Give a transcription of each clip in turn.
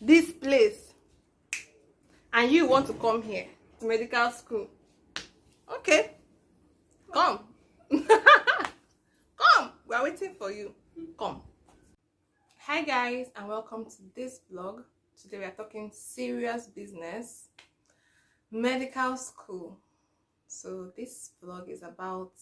this place and you want to come here to medical school, okay, come. Come, we are waiting for you. Come. Hi guys, and welcome to this vlog. Today we are talking serious business, medical school. So this vlog is about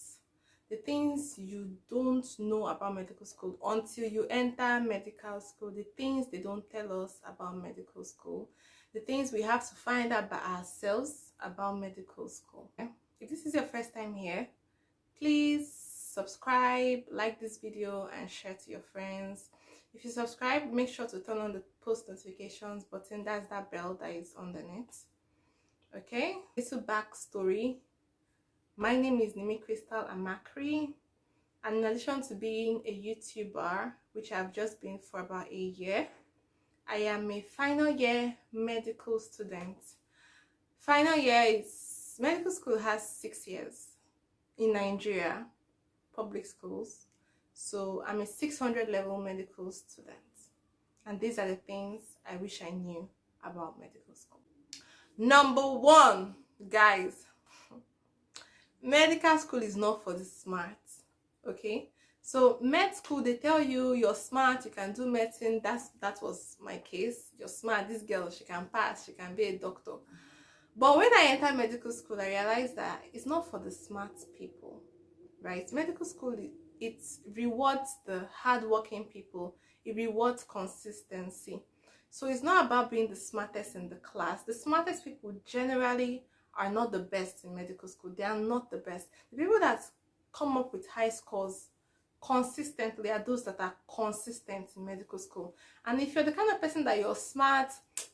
the things you don't know about medical school until you enter medical school, the things they don't tell us about medical school, the things we have to find out by ourselves about medical school. If this is your first time here, please subscribe, like this video, and share to your friends. If you subscribe, make sure to turn on the post notifications button. That's that bell that is underneath. Okay, little backstory. My name is Nimi Crystal Amakri, and in addition to being a YouTuber, which I've just been for about a year, I am a final year medical student. Final year is, medical school has 6 years in Nigeria, public schools. So I'm a 600 level medical student, and these are the things I wish I knew about medical school. Number one, guys, medical school is not for the smart. Okay, so med school, they tell you you're smart, you can do medicine. That was my case. You're smart, this girl, she can pass, she can be a doctor. But when I entered medical school, I realized that it's not for the smart people, right? Medical school, it rewards the hardworking people. It rewards consistency. So it's not about being the smartest in the class. The smartest people generally are not the best in medical school. They are not the best. The people that come up with high scores consistently are those that are consistent in medical school. And if you're the kind of person that you're smart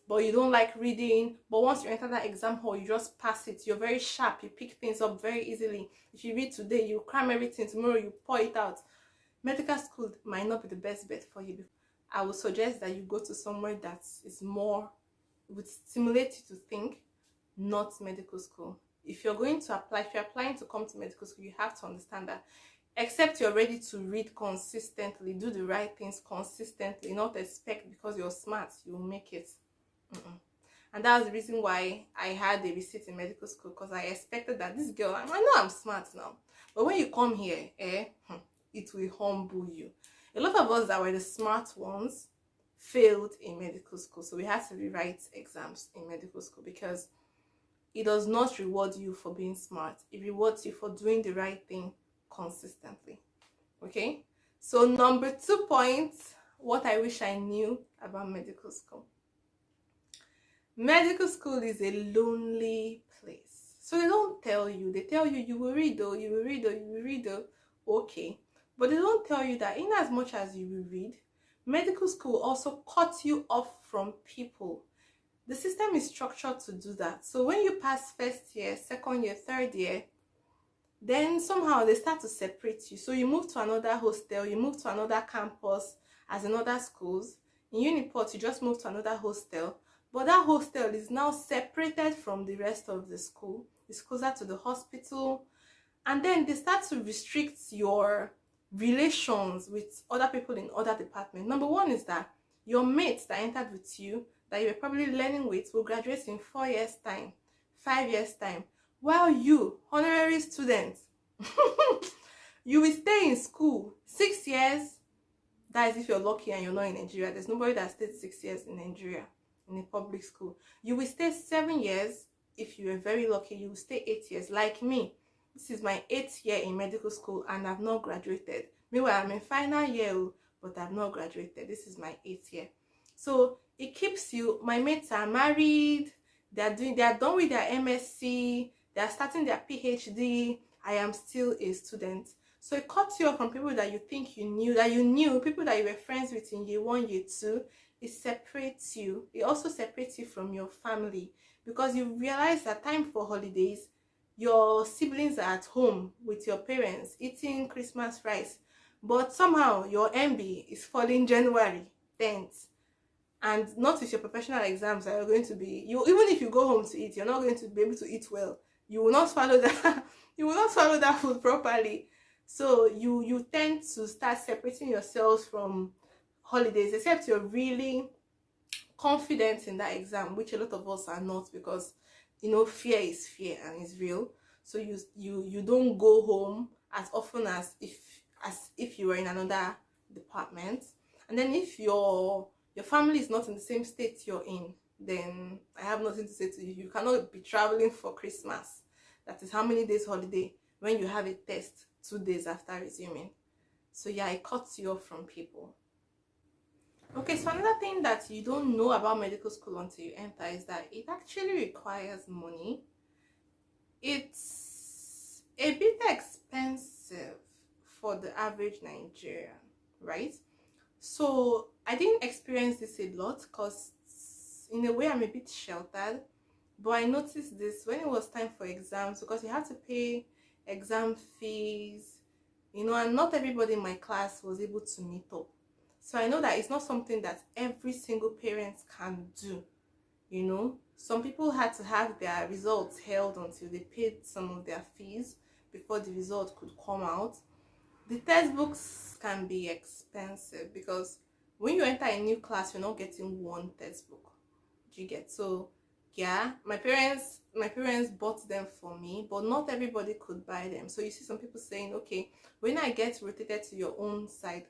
but you don't like reading, but once you enter that exam hall you just pass it, you're very sharp, you pick things up very easily. If you read today, you cram everything, tomorrow you pour it out, medical school might not be the best bet for you. I would suggest that you go to somewhere that is more, would stimulate you to think, not medical school. If you're going to apply, if you're applying to come to medical school, you have to understand that except you're ready to read consistently, do the right things consistently, not expect because you're smart you will make it. And that was the reason why I had a receipt in medical school, because I expected that this girl, I know I'm smart now, but when you come here, it will humble you. A lot of us that were the smart ones failed in medical school, so we had to rewrite exams in medical school, because it does not reward you for being smart. It rewards you for doing the right thing consistently. Okay, so number 2 points, what I wish I knew about medical school. Medical school is a lonely place. So they don't tell you. They tell you, you will read though, you will read though, you will read though. Okay, but they don't tell you that in as much as you will read, medical school also cuts you off from people. The system is structured to do that. So when you pass first year, second year, third year, then somehow they start to separate you. So you move to another hostel, you move to another campus as in other schools. In Uniport, you just move to another hostel, but that hostel is now separated from the rest of the school. It's closer to the hospital, and then they start to restrict your relations with other people in other departments. Number one is that your mates that entered with you, that you're probably learning with, will graduate in 4 years time, 5 years time, while you, honorary students, you will stay in school 6 years. That is if you're lucky and you're not in Nigeria. There's nobody that stayed 6 years in Nigeria in a public school. You will stay 7 years. If you are very lucky, you will stay 8 years. Like me, this is my 8th year in medical school and I've not graduated. Meanwhile, I'm in final year, but I've not graduated. This is my 8th year. So it keeps you, my mates are married, they are done with their MSc, they are starting their PhD. I am still a student. So it cuts you off from people that you think you knew, people that you were friends with in year 1, year 2. It separates you. It also separates you from your family, because you realize that time for holidays, your siblings are at home with your parents eating Christmas rice, but somehow your MB is falling January 10th. And not with your professional exams that you're going to be, even if you go home to eat, you're not going to be able to eat well. You will not swallow that you will not swallow that food properly. So you tend to start separating yourselves from holidays, except you're really confident in that exam, which a lot of us are not, because fear is fear and it's real. So you don't go home as often as if you were in another department. And then if your family is not in the same state you're in, then I have nothing to say to you. You cannot be traveling for Christmas. That is how many days holiday when you have a test 2 days after resuming. So yeah, it cuts you off from people. Okay, so another thing that you don't know about medical school until you enter is that it actually requires money. It's a bit expensive for the average Nigerian, right? So I didn't experience this a lot because in a way I'm a bit sheltered, but I noticed this when it was time for exams, because you have to pay exam fees, and not everybody in my class was able to meet up. So I know that it's not something that every single parent can do. Some people had to have their results held until they paid some of their fees before the result could come out. The textbooks can be expensive because when you enter a new class, you're not getting one textbook. Do you get? So yeah, my parents bought them for me, but not everybody could buy them. So you see some people saying, okay, when I get rotated to your own side,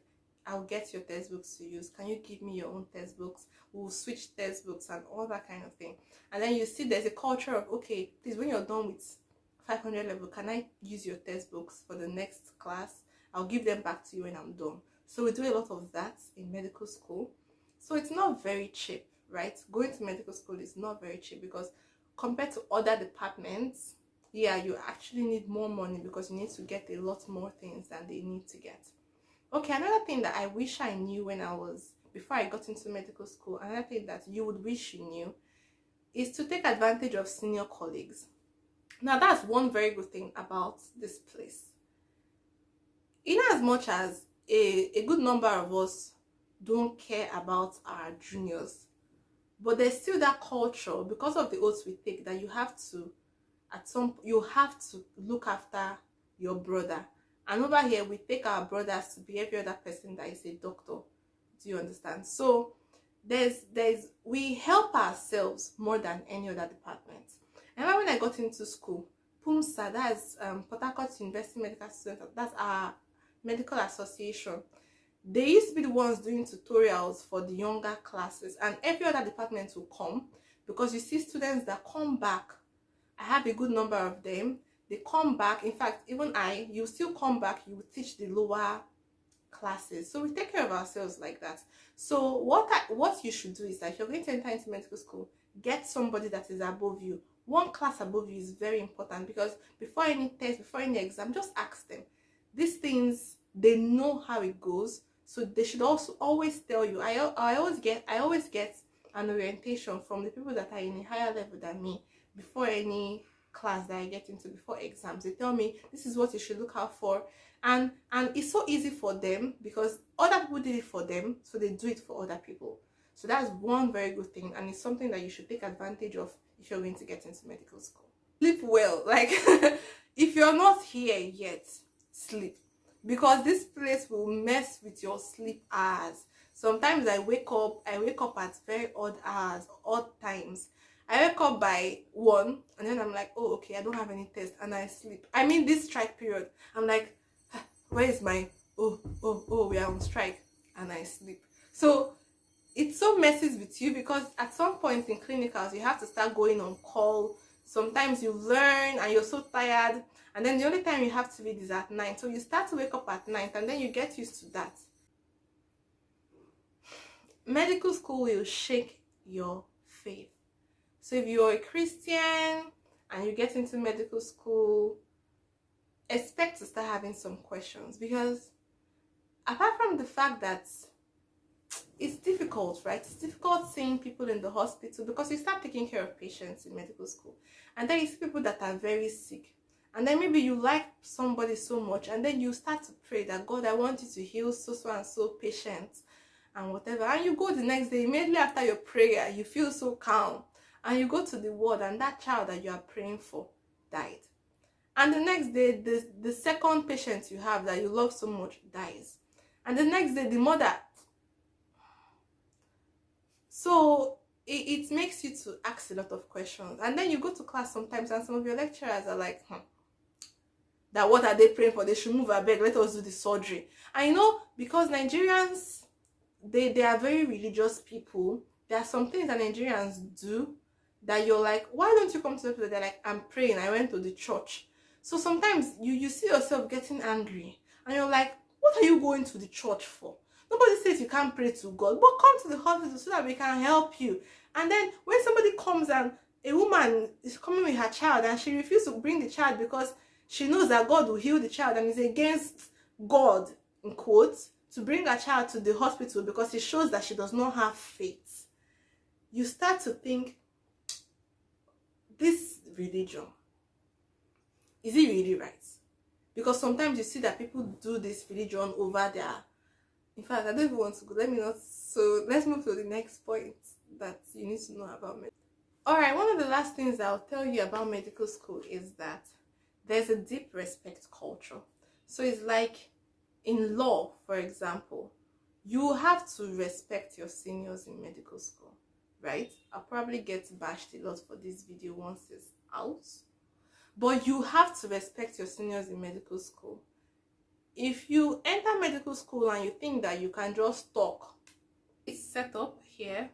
I'll get your textbooks to use. Can you give me your own textbooks? We'll switch textbooks and all that kind of thing. And then you see there's a culture of, okay, please, when you're done with 500 level, can I use your textbooks for the next class? I'll give them back to you when I'm done. So we do a lot of that in medical school. So it's not very cheap, right? Going to medical school is not very cheap because compared to other departments, yeah, you actually need more money because you need to get a lot more things than they need to get. Okay, another thing that I wish I knew before I got into medical school, another thing that you would wish you knew is to take advantage of senior colleagues. Now, that's one very good thing about this place. In as much as a good number of us don't care about our juniors, but there's still that culture because of the oaths we take that you have to look after your brother. And over here, we take our brothers to be every other person that is a doctor. Do you understand? So we help ourselves more than any other department. And when I got into school, PUMSA, that's Port Harcourt University Medical Student, that's our medical association. They used to be the ones doing tutorials for the younger classes, and every other department will come because you see students that come back. I have a good number of them. They come back. In fact, even you still come back, you will teach the lower classes. So we take care of ourselves like that. So what you should do is that if you're going to enter into medical school, get somebody that is above you. One class above you is very important because before any test, before any exam, just ask them. These things, they know how it goes. So they should also always tell you. I always get an orientation from the people that are in a higher level than me before any class that I get into, before exams. They tell me this is what you should look out for, and it's so easy for them because other people did it for them, so they do it for other people. So that's one very good thing, and it's something that you should take advantage of if you're going to get into medical school. Sleep well. Like if you're not here yet, sleep, because this place will mess with your sleep hours. Sometimes I wake up at very odd hours, odd times. I wake up by 1 and then I'm like, oh, okay, I don't have any test, and I sleep. I mean, this strike period, I'm like, where is my, we are on strike, and I sleep. So it so messes with you because at some point in clinicals, you have to start going on call. Sometimes you learn and you're so tired, and then the only time you have to read is at night. So you start to wake up at night, and then you get used to that. Medical school will shake your faith. So if you're a Christian and you get into medical school, expect to start having some questions, because apart from the fact that it's difficult, right? It's difficult seeing people in the hospital because you start taking care of patients in medical school, and then you see people that are very sick, and then maybe you like somebody so much, and then you start to pray that, God, I want you to heal so and so patient and whatever, and you go the next day, immediately after your prayer, you feel so calm, and you go to the ward, and that child that you are praying for died. And the next day, the second patient you have that you love so much dies. And the next day, the mother. So it makes you to ask a lot of questions. And then you go to class sometimes and some of your lecturers are like, that what are they praying for? They should move a beg, let us do the surgery. And because Nigerians, they are very religious people. There are some things that Nigerians do that you're like, why don't you come to the people? They're like, I'm praying, I went to the church. So sometimes you see yourself getting angry and you're like, what are you going to the church for? Nobody says you can't pray to God, but come to the hospital so that we can help you. And then when somebody comes and a woman is coming with her child and she refuses to bring the child because she knows that God will heal the child and is against God, in quotes, to bring her child to the hospital because it shows that she does not have faith, you start to think, this religion, is it really right? Because sometimes you see that people do this religion over there. In fact, I don't even want to go. So let's move to the next point that you need to know about medical. Alright, one of the last things I'll tell you about medical school is that there's a deep respect culture. So it's like in law, for example, you have to respect your seniors in medical school, right? I'll probably get bashed a lot for this video once it's out. But you have to respect your seniors in medical school. If you enter medical school and you think that you can just talk, it's set up here.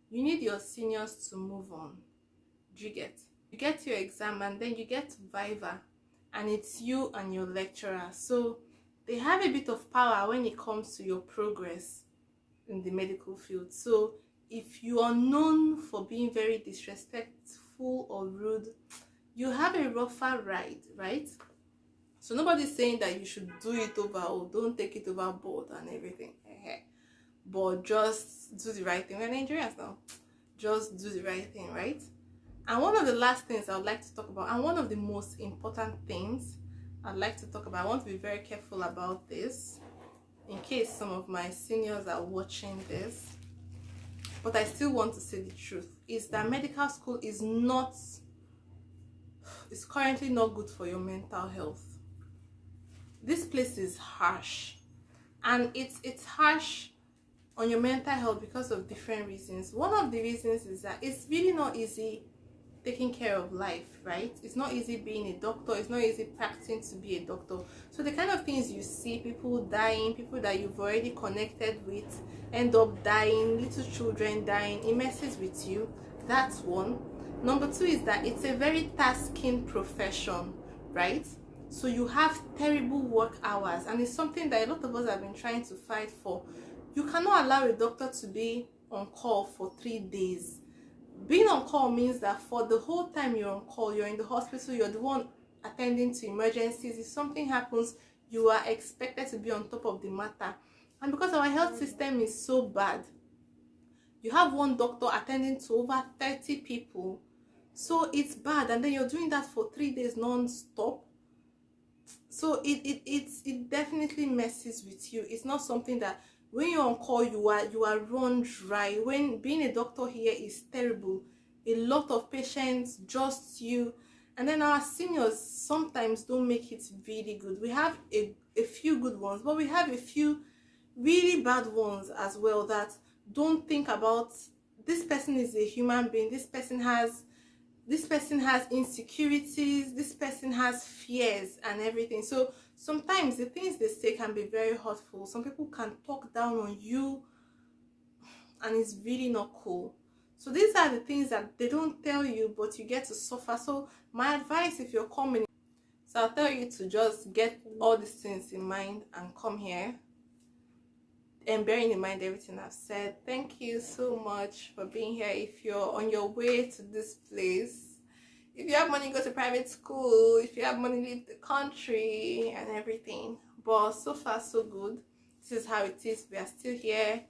You need your seniors to move on. Do you get? You get your exam and then you get Viva, and it's you and your lecturer. So they have a bit of power when it comes to your progress in the medical field. So if you are known for being very disrespectful or rude, you have a rougher ride, right? So nobody's saying that you should do it over or don't take it overboard and everything. But just do the right thing. We're Nigerians now. Just do the right thing, right? And one of the last things I would like to talk about, and one of the most important things I'd like to talk about, I want to be very careful about this in case some of my seniors are watching this, but I still want to say the truth, is that medical school is currently not good for your mental health. This place is harsh, and it's harsh on your mental health because of different reasons. One of the reasons is that it's really not easy taking care of life, right? It's not easy being a doctor. It's not easy practicing to be a doctor. So the kind of things you see, people dying, people that you've already connected with end up dying, little children dying, it messes with you. That's one. Number two is that it's a very tasking profession, right? So you have terrible work hours, and it's something that a lot of us have been trying to fight for. You cannot allow a doctor to be on call for 3 days. Being on call means that for the whole time you're on call, you're in the hospital, you're the one attending to emergencies. If something happens, you are expected to be on top of the matter. And because our health system is so bad, you have one doctor attending to over 30 people. So it's bad, and then you're doing that for 3 days non-stop. So it definitely messes with you. It's not something that when you're on call you are run dry. When being a doctor here is terrible, a lot of patients, just you, and then our seniors sometimes don't make it really good. We have a few good ones, but we have a few really bad ones as well that don't think about, this person is a human being, this person has insecurities, this person has fears and everything. So sometimes the things they say can be very hurtful. Some people can talk down on you, and it's really not cool. So these are the things that they don't tell you, but you get to suffer. So my advice, if you're coming, so I'll tell you to just get all these things in mind and come here, and bearing in mind everything I've said. Thank you so much for being here. If you're on your way to this place, if you have money, go to private school. If you have money, leave the country and everything. But so far so good. This is how it is. We are still here.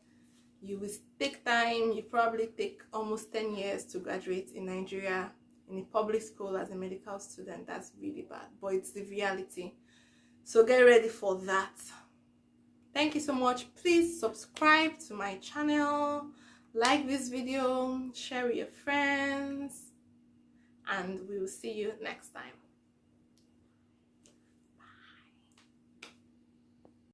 You will take time. You probably take almost 10 years to graduate in Nigeria in a public school as a medical student. That's really bad, but it's the reality. So get ready for that. Thank you so much. Please subscribe to my channel, like this video, share with your friends, and we will see you next time.